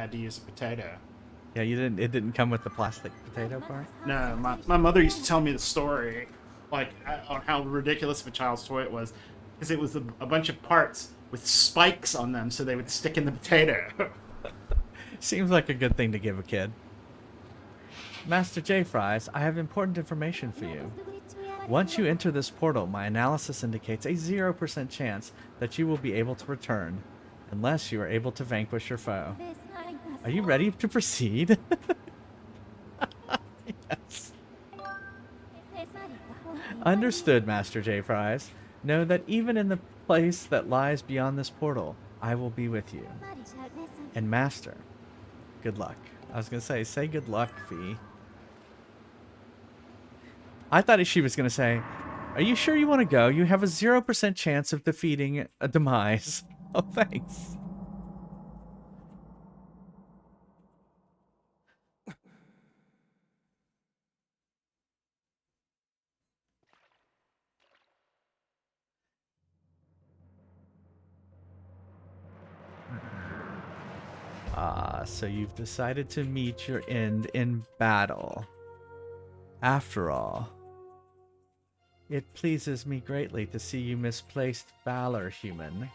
had to use a potato. Yeah, you didn't. It didn't come with the plastic potato part. No, my mother used to tell me the story, like on how ridiculous of a child's toy it was, because it was a bunch of parts with spikes on them, so they would stick in the potato. Seems like a good thing to give a kid. Master J. Fries, I have important information for you. Once you enter this portal, my analysis indicates a 0% chance that you will be able to return, unless you are able to vanquish your foe. Are you ready to proceed? Yes. Understood, Master J. Fries. Know that even in the place that lies beyond this portal, I will be with you. And Master, good luck. I was going to say good luck, Fee. I thought she was going to say, are you sure you want to go? You have a 0% chance of defeating a Demise. Oh, thanks. So you've decided to meet your end in battle. After all, it pleases me greatly to see you misplaced valor, human.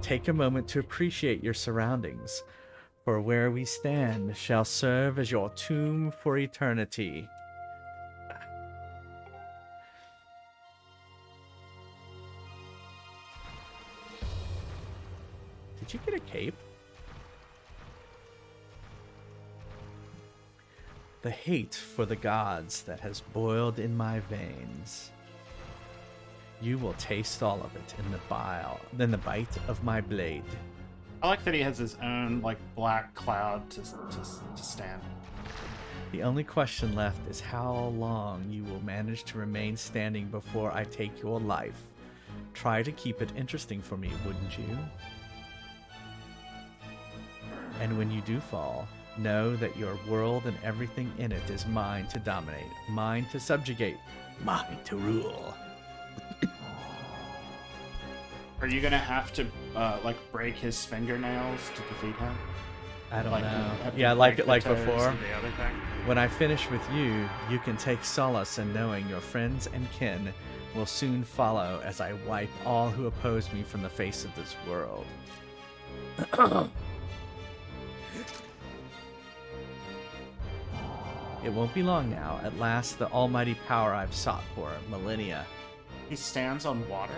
Take a moment to appreciate your surroundings, for where we stand shall serve as your tomb for eternity. Did you get a cape? The hate for the gods that has boiled in my veins. You will taste all of it in the bite of my blade. I like that he has his own like black cloud to stand. The only question left is how long you will manage to remain standing before I take your life. Try to keep it interesting for me, wouldn't you? And when you do fall, know that your world and everything in it is mine to dominate, mine to subjugate, mine to rule. Are you gonna have to like break his fingernails to defeat him? I don't Like, know. have to Yeah, break like the toes before. and the other thing? When I finish with you, you can take solace in knowing your friends and kin will soon follow as I wipe all who oppose me from the face of this world. It won't be long now. At last, the almighty power I've sought for millennia. He stands on water?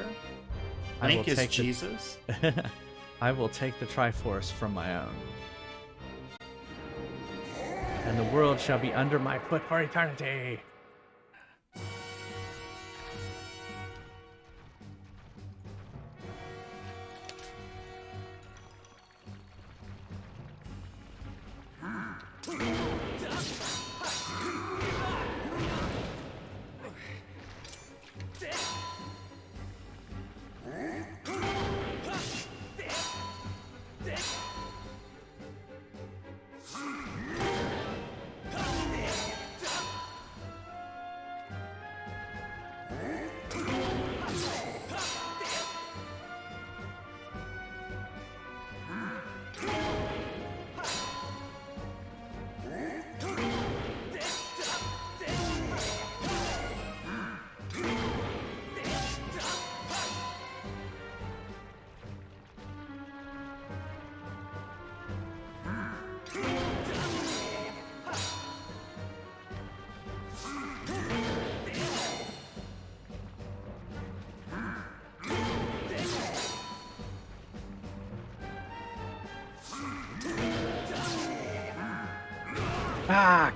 I will Link is take Jesus? I will take the Triforce from my own. And the world shall be under my foot for eternity. Ah!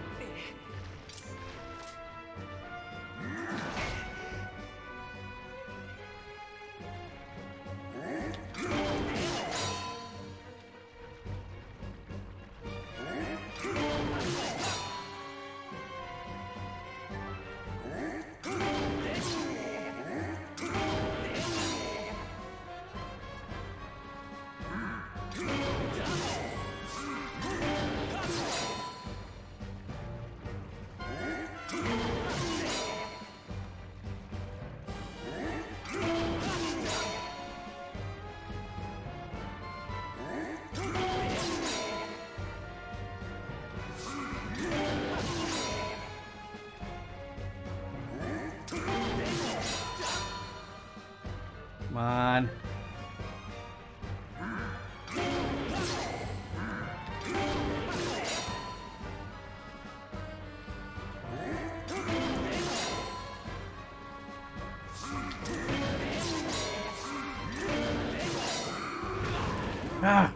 Ah.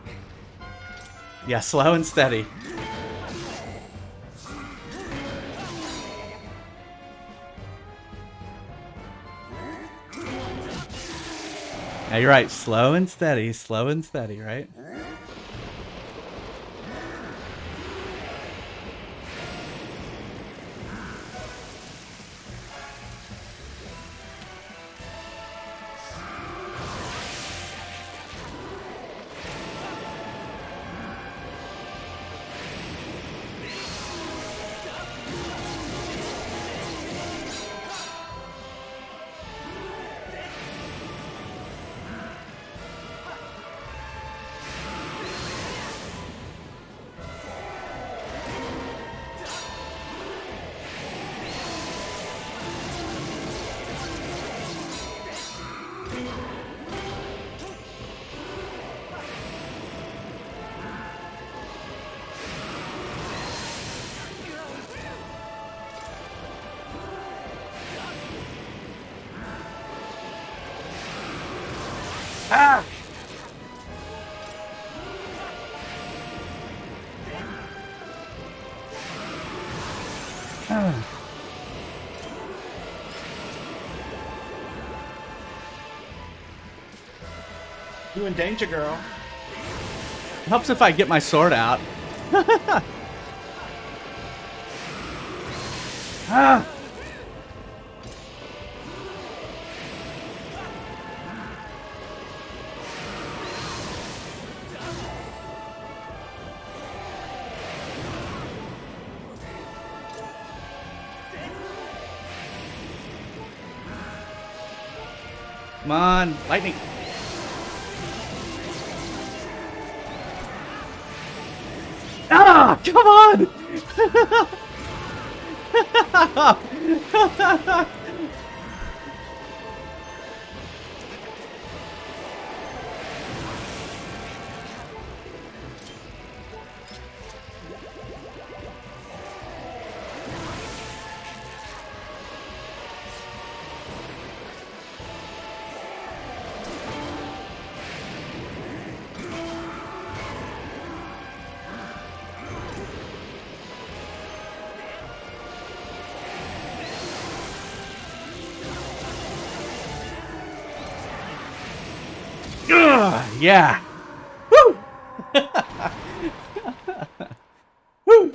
Yeah, slow and steady. Yeah, you're right. Slow and steady, right? Ah! Ah. You in danger, girl. It helps if I get my sword out. Ah! Come on, lightning. Ah, come on! Yeah. Woo! Woo!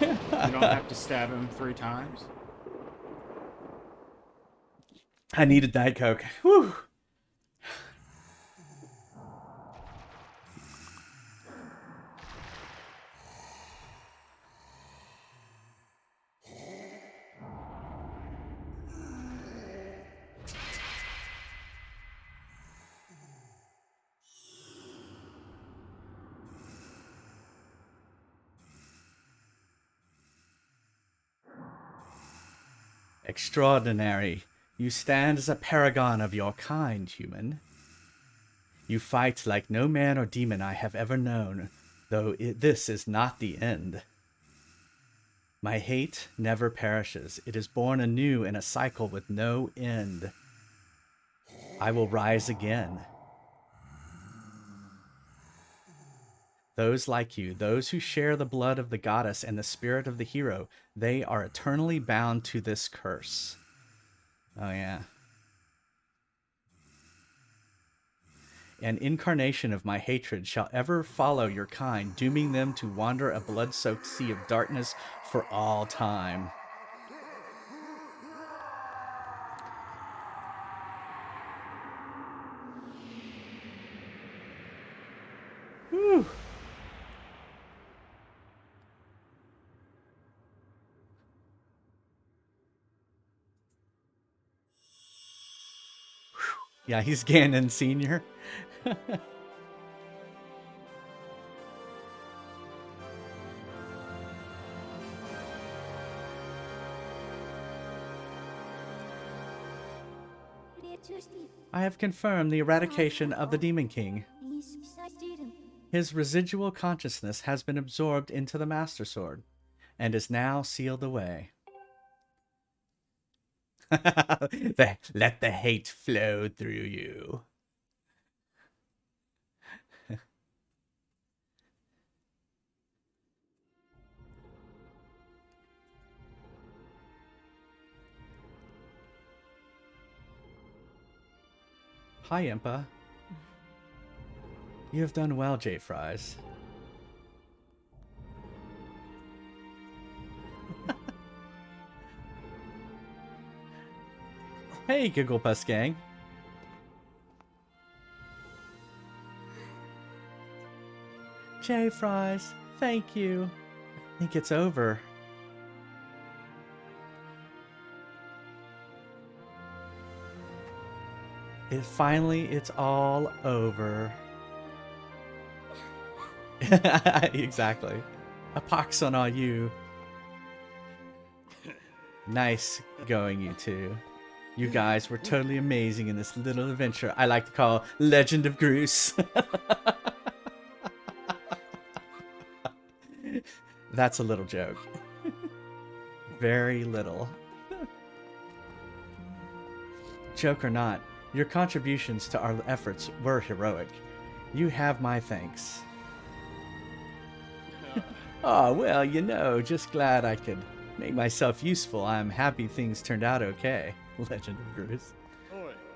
You don't have to stab him 3 times. I need a Diet Coke. Woo! Extraordinary. You stand as a paragon of your kind, human. You fight like no man or demon I have ever known, though this is not the end. My hate never perishes. It is born anew in a cycle with no end. I will rise again. Those like you, those who share the blood of the goddess and the spirit of the hero, they are eternally bound to this curse. Oh, yeah. An incarnation of my hatred shall ever follow your kind, dooming them to wander a blood-soaked sea of darkness for all time. Whew. Yeah, he's Ganon Sr. I have confirmed the eradication of the Demon King. His residual consciousness has been absorbed into the Master Sword and is now sealed away. Let the hate flow through you. Hi, Impa. You have done well, J. Fries. Hey, Gigglepuss Gang. J. Fries, thank you. I think it's over. It's all over. Exactly. A pox on all you. Nice going, you two. You guys were totally amazing in this little adventure I like to call Legend of Groose. That's a little joke. Very little. Joke or not, your contributions to our efforts were heroic. You have my thanks. Oh, well, you know, just glad I could make myself useful. I'm happy things turned out okay. Legend of Groose.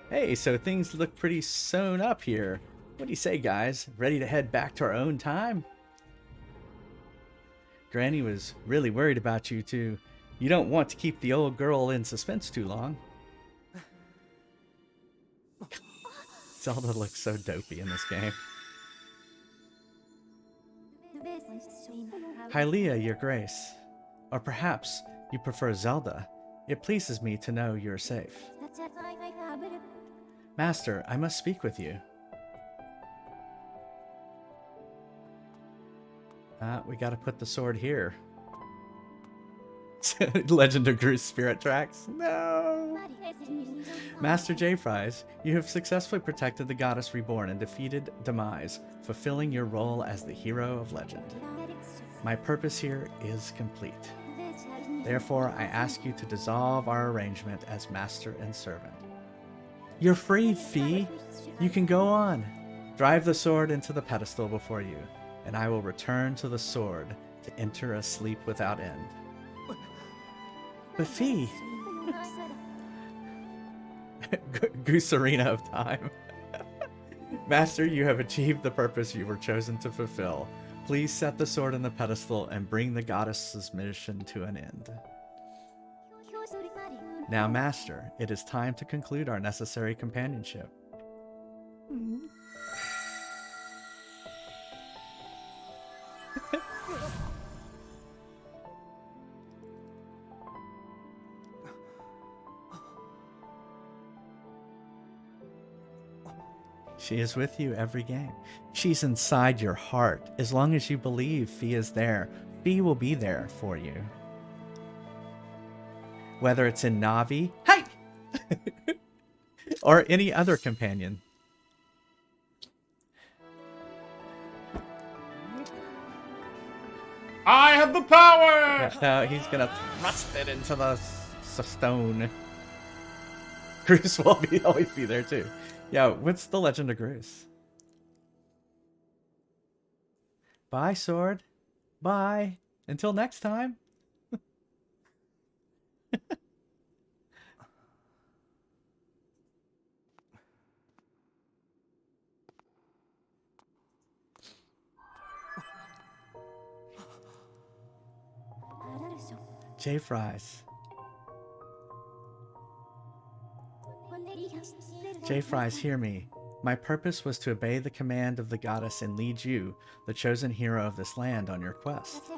Hey, so things look pretty sewn up here. What do you say, guys? Ready to head back to our own time? Granny was really worried about you two. You don't want to keep the old girl in suspense too long. Zelda looks so dopey in this game. Hylia, your grace. Or perhaps you prefer Zelda. It pleases me to know you're safe. Master, I must speak with you. We gotta put the sword here. Legend of Groose Spirit Tracks? No! Master J. Fries, you have successfully protected the Goddess Reborn and defeated Demise, fulfilling your role as the hero of legend. My purpose here is complete. Therefore, I ask you to dissolve our arrangement as master and servant. You're free, Fee! You can go on. Drive the sword into the pedestal before you, and I will return to the sword to enter a sleep without end. But Fee! Goose Arena of Time. Master, you have achieved the purpose you were chosen to fulfill. Please set the sword in the pedestal and bring the goddess's mission to an end. Now, Master, it is time to conclude our necessary companionship. She is with you every game. She's inside your heart. As long as you believe Fee is there, Fee will be there for you. Whether it's in Navi, hey! or any other companion. I have the power! No, he's gonna thrust it into the stone. Groose will always be there too. Yeah, what's the Legend of Groose? Bye, sword. Bye. Until next time. J. Fries. J. Fries, hear me. My purpose was to obey the command of the goddess and lead you, the chosen hero of this land, on your quest.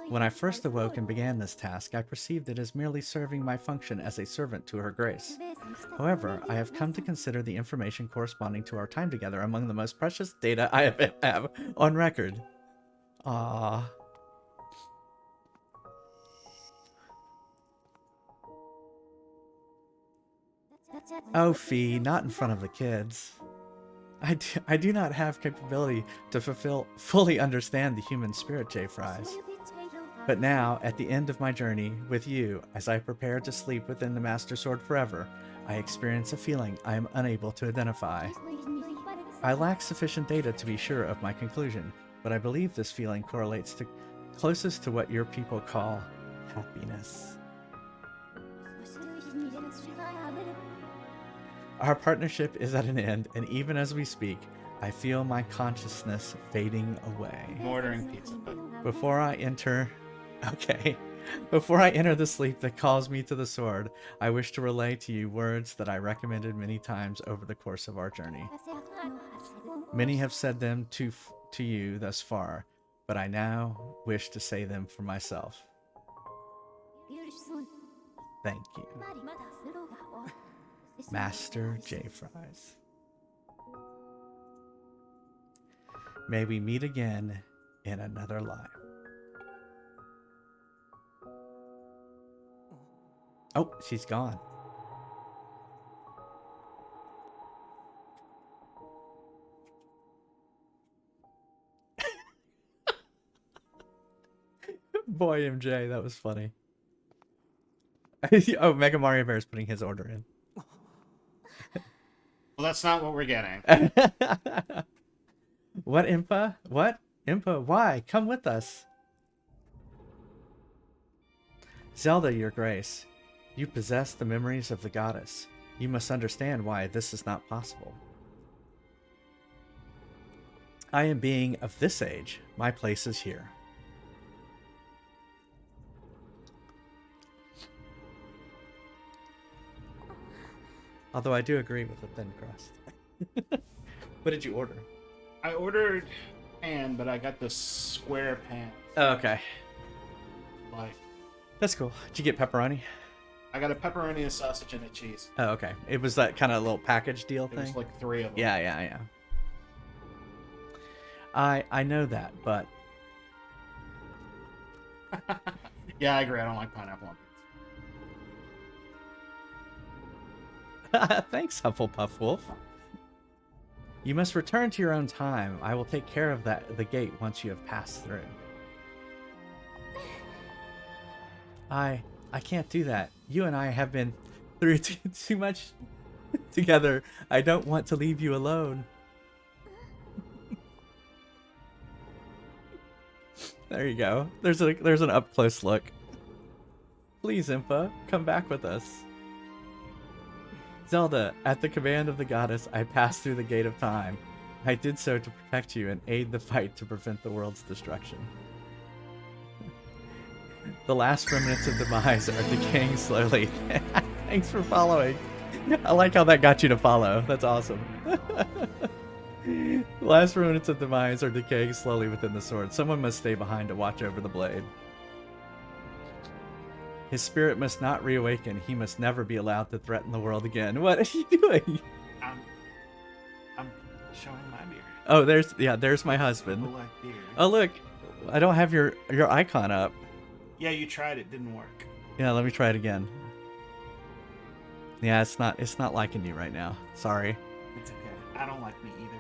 When I first awoke and began this task, I perceived it as merely serving my function as a servant to her grace. However, I have come to consider the information corresponding to our time together among the most precious data I have on record. Ah. Oh, Fee, not in front of the kids. I do not have capability to fully understand the human spirit, J. Fries. But now, at the end of my journey with you, as I prepare to sleep within the Master Sword forever, I experience a feeling I am unable to identify. I lack sufficient data to be sure of my conclusion, but I believe this feeling correlates closest to what your people call happiness. Our partnership is at an end, and even as we speak, I feel my consciousness fading away. I'm ordering pizza. Before I enter... Okay. Before I enter the sleep that calls me to the sword, I wish to relay to you words that I recommended many times over the course of our journey. Many have said them to you thus far, but I now wish to say them for myself. Thank you. Master J. Fries. May we meet again in another life. Oh, she's gone. Boy, MJ, that was funny. Oh, Mega Mario Bear is putting his order in. Well, that's not what we're getting. What, Impa? What? Impa, why? Come with us. Zelda, your grace. You possess the memories of the goddess. You must understand why this is not possible. I am being of this age. My place is here. Although I do agree with the thin crust. What did you order? I ordered pan, but I got the square pan. Oh, okay. Like, That's cool. Did you get pepperoni? I got a pepperoni, a sausage, and a cheese. Oh, okay. It was that kind of little package deal There was thing? like 3 of them. Yeah. I know that, but... Yeah, I agree. I don't like pineapple on pizza. Thanks, Hufflepuff Wolf. You must return to your own time. I will take care of the gate once you have passed through. I can't do that. You and I have been through too much together. I don't want to leave you alone. There you go. There's an up close look. Please, Impa, come back with us. Zelda, at the command of the goddess, I passed through the gate of time. I did so to protect you and aid the fight to prevent the world's destruction. The last remnants of Demise are decaying slowly. Thanks for following. I like how that got you to follow. That's awesome. The last remnants of Demise are decaying slowly within the sword. Someone must stay behind to watch over the blade. His spirit must not reawaken. He must never be allowed to threaten the world again. What are you doing? I'm showing my beard. Oh, there's my husband. Black beard. Oh, look. I don't have your icon up. Yeah, you tried it. Didn't work. Yeah, let me try it again. Yeah, it's not liking you right now. Sorry. It's okay. I don't like me either.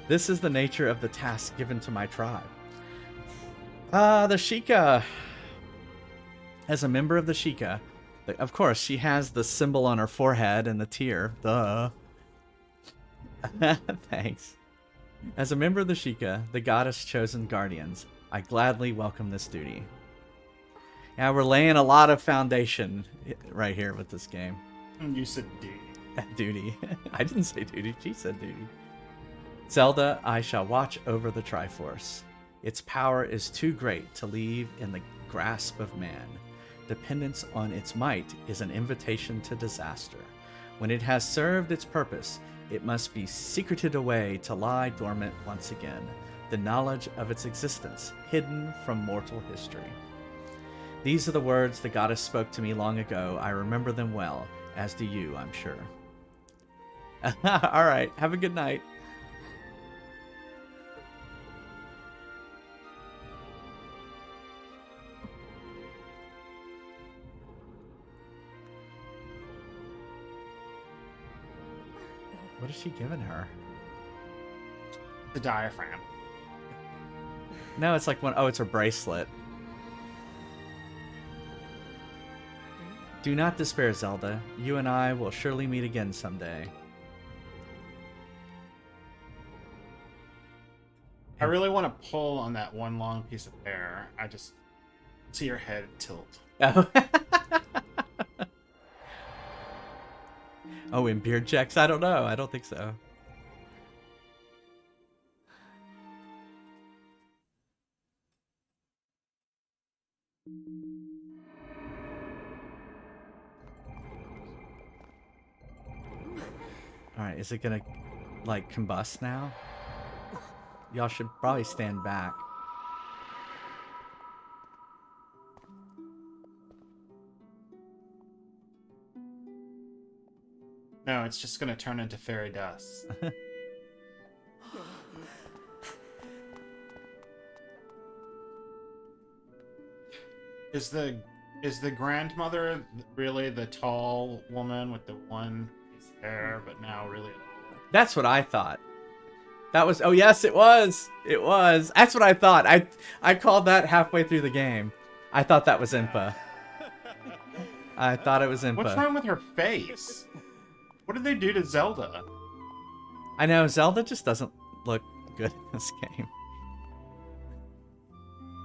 This is the nature of the task given to my tribe. The Sheikah. As a member of the Sheikah, of course, she has the symbol on her forehead and the tear. Duh. Thanks. As a member of the Sheikah, the goddess chosen guardians, I gladly welcome this duty. Yeah, we're laying a lot of foundation right here with this game. You said duty. Duty. I didn't say duty. She said duty. Zelda, I shall watch over the Triforce. Its power is too great to leave in the grasp of man. Dependence on its might is an invitation to disaster. When it has served its purpose, it must be secreted away to lie dormant once again, the knowledge of its existence hidden from mortal history. These are the words the goddess spoke to me long ago. I remember them well, as do you, I'm sure. All right, have a good night. What is she giving her? The diaphragm. No, it's like one. Oh, it's her bracelet. Do not despair, Zelda. You and I will surely meet again someday. I really want to pull on that one long piece of hair. I just see her head tilt. Oh. Oh, in beard checks? I don't know. I don't think so. Alright, is it gonna, like, combust now? Y'all should probably stand back. No, it's just gonna turn into fairy dust. Is the grandmother really the tall woman with the one piece of hair, but now really? That's what I thought. That was, oh yes, it was. It was. That's what I thought. I called that halfway through the game. I thought that was Impa. I thought it was Impa. What's wrong with her face? What did they do to Zelda? I know, Zelda just doesn't look good in this game.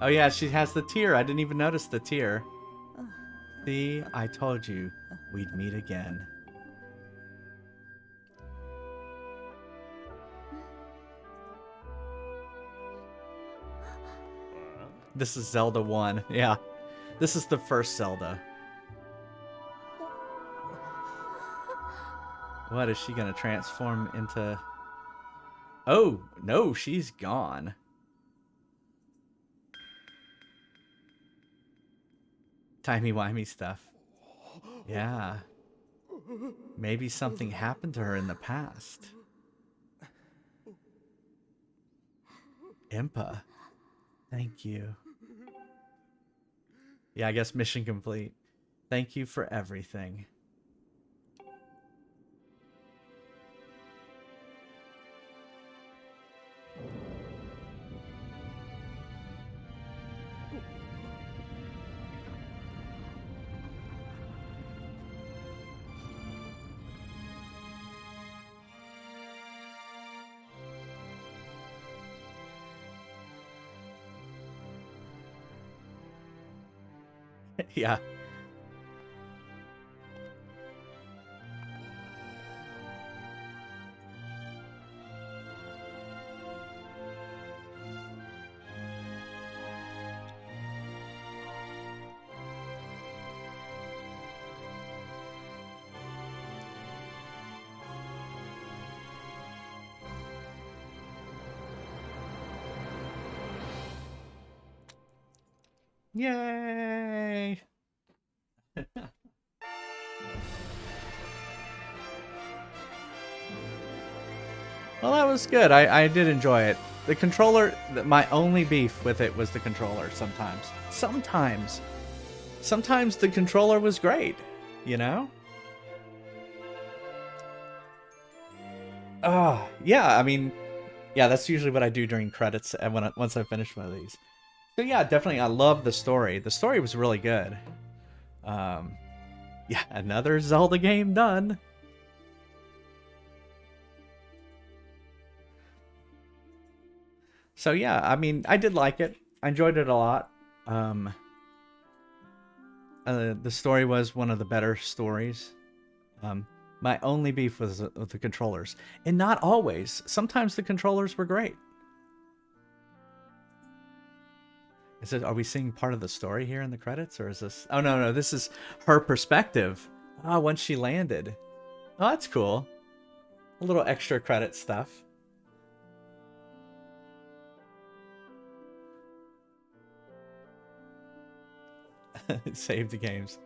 Oh yeah, she has the tear. I didn't even notice the tear. See, I told you we'd meet again. This is Zelda 1. Yeah. This is the first Zelda. What, is she gonna transform into... Oh, no, she's gone. Timey-wimey stuff. Yeah. Maybe something happened to her in the past. Impa. Thank you. Yeah, I guess mission complete. Thank you for everything. Yeah. Yay! Well, that was good. I did enjoy it. The controller, my only beef with it was the controller sometimes. Sometimes the controller was great, you know? Oh, yeah, I mean, yeah, that's usually what I do during credits and once I finish one of these. So yeah, definitely, I love the story. The story was really good. Yeah, another Zelda game done. So yeah, I mean, I did like it. I enjoyed it a lot. The story was one of the better stories. My only beef was with the controllers. And not always. Sometimes the controllers were great. Is it, are we seeing part of the story here in the credits? Or is this... Oh, no, this is her perspective. Oh, once she landed. Oh, that's cool. A little extra credit stuff. Save the games.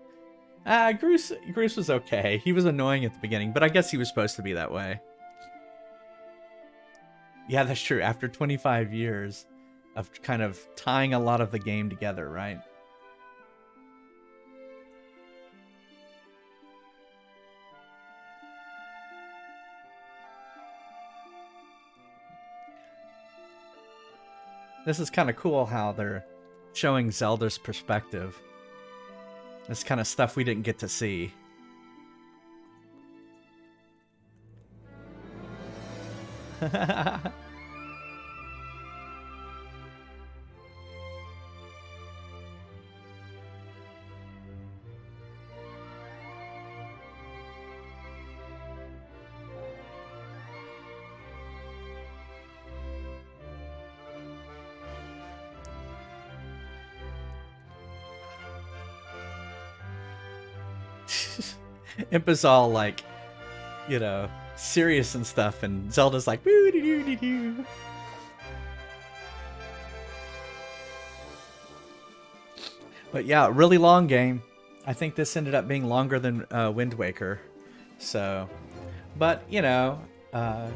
Groose was okay. He was annoying at the beginning, but I guess he was supposed to be that way. Yeah, that's true. After 25 years of kind of tying a lot of the game together, right? This is kind of cool how they're showing Zelda's perspective. This kind of stuff we didn't get to see. Impa's all like, you know, serious and stuff, and Zelda's like, boo-doo-doo-doo-doo. But yeah, really long game. I think this ended up being longer than Wind Waker. So, but, you know, I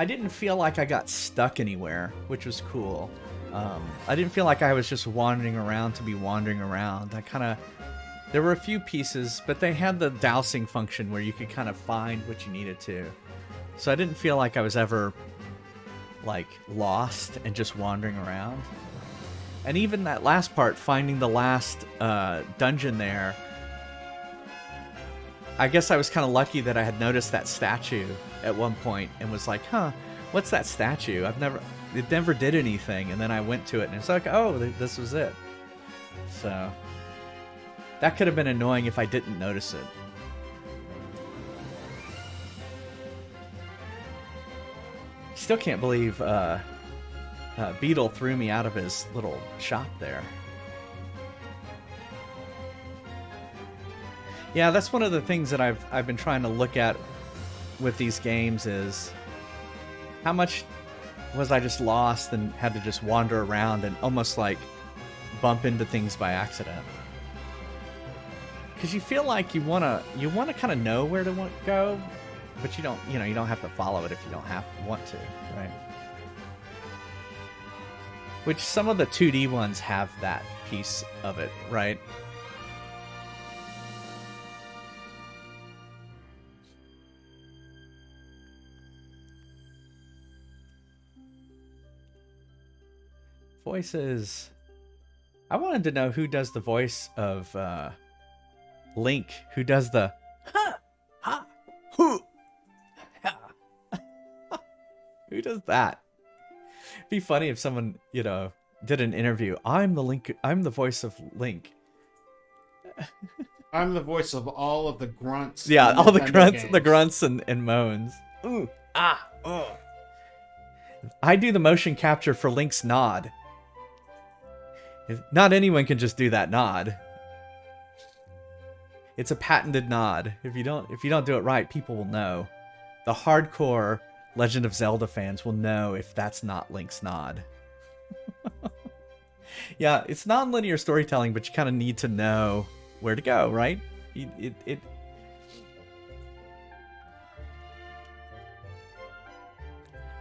didn't feel like I got stuck anywhere, which was cool. I didn't feel like I was just wandering around to be wandering around. There were a few pieces, but they had the dowsing function where you could kind of find what you needed to. So I didn't feel like I was ever, like, lost and just wandering around. And even that last part, finding the last dungeon there, I guess I was kind of lucky that I had noticed that statue at one point and was like, huh, what's that statue? It never did anything. And then I went to it and it's like, oh, this was it. So that could have been annoying if I didn't notice it. Still can't believe Beetle threw me out of his little shop there. Yeah, that's one of the things that I've been trying to look at with these games is how much was I just lost and had to just wander around and almost like bump into things by accident. Because you feel like you wanna kind of know where to go, but you don't have to follow it if you don't want to, right? Which some of the 2D ones have that piece of it, right? Voices. I wanted to know who does the voice of Link. Who does the ha ha hoo ha? Who does that? It'd be funny if someone, you know, did an interview. I'm the voice of Link. I'm the voice of all of the grunts. Yeah, all the grunts, games. the grunts and moans. Ooh, ah, oh. I do the motion capture for Link's nod. Not anyone can just do that nod. It's a patented nod. If you don't do it right, people will know. The hardcore Legend of Zelda fans will know if that's not Link's nod. Yeah, it's non-linear storytelling, but you kind of need to know where to go, right?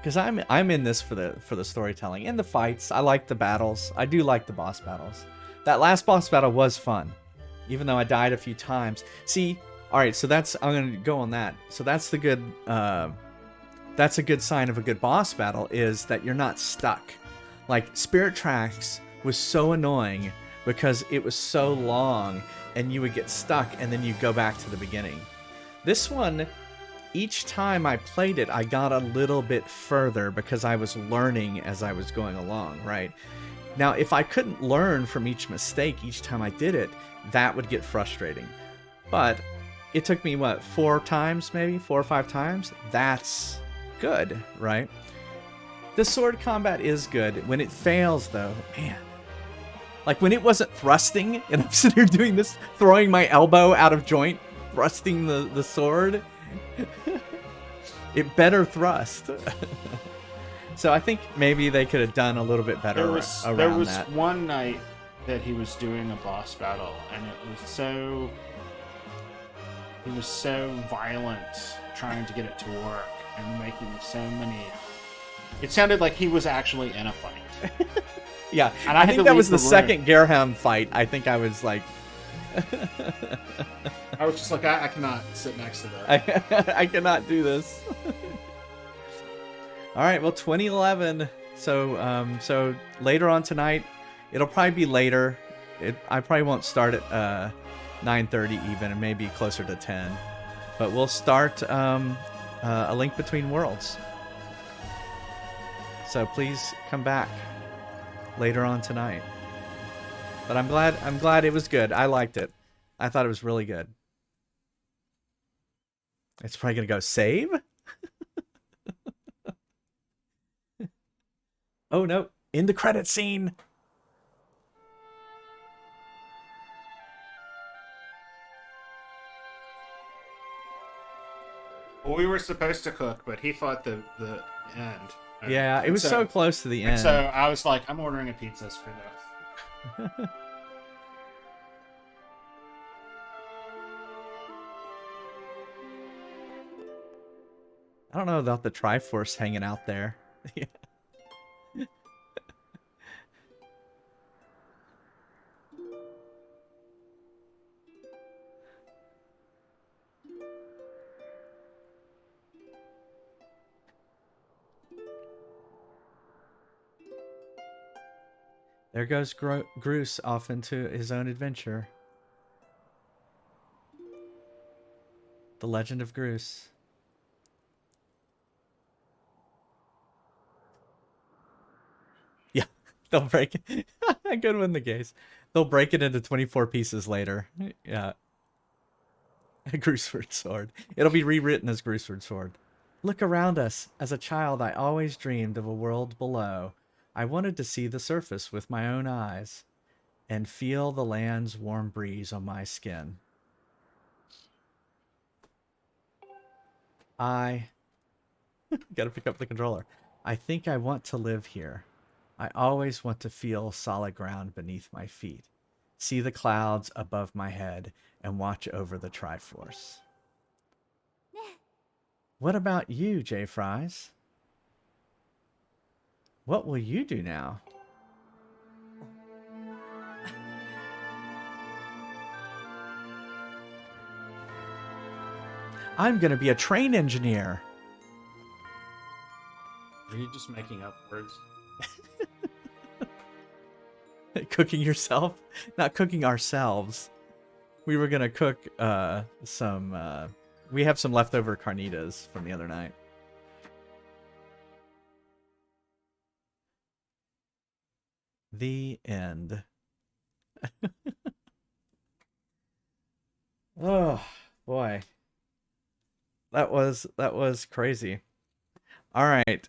Because I'm in this for the storytelling and the fights. I like the battles. I do like the boss battles. That last boss battle was fun, even though I died a few times. See, all right, so I'm gonna go on that. So that's the good. That's a good sign of a good boss battle is that you're not stuck. Like Spirit Tracks was so annoying because it was so long and you would get stuck and then you go back to the beginning. This one, each time I played it, I got a little bit further because I was learning as I was going along, right? Now, if I couldn't learn from each mistake each time I did it, that would get frustrating. But it took me, 4 times maybe? 4 or 5 times? That's good, right? The sword combat is good. When it fails, though, man. Like when it wasn't thrusting, and I'm sitting here doing this, throwing my elbow out of joint, thrusting the sword. It better thrust. So I think maybe they could have done a little bit better around that. There was one night that he was doing a boss battle, and he was so violent trying to get it to work and making so many. It sounded like he was actually in a fight. Yeah, and I think that was the second Gerham fight. I think I was like... I was just like, I cannot sit next to that. I cannot do this. All right, well, 2011. So later on tonight, it'll probably be later. I probably won't start at 9:30 even, and maybe closer to 10. But we'll start A Link Between Worlds. So please come back later on tonight. But I'm glad it was good. I liked it. I thought it was really good. It's probably gonna go save. Oh no! In the credit scene. Well, we were supposed to cook, but he fought the end. Yeah, it was so close to the And end. so I was like, I'm ordering a pizza. Screw this. I don't know about the Triforce hanging out there. There goes Groose off into his own adventure. The Legend of Groose. Yeah, they'll break it. Good one, the case. They'll break it into 24 pieces later. Yeah. A Grooseford sword. It'll be rewritten as Grooseford sword. Look around us. As a child, I always dreamed of a world below. I wanted to see the surface with my own eyes and feel the land's warm breeze on my skin. I gotta pick up the controller. I think I want to live here. I always want to feel solid ground beneath my feet, see the clouds above my head, and watch over the Triforce. What about you, J. Fries? What will you do now? I'm gonna be a train engineer. Are you just making up words? Cooking yourself? Not cooking ourselves. We were gonna cook some we have some leftover carnitas from the other night. The end. Oh boy. That was crazy. All right.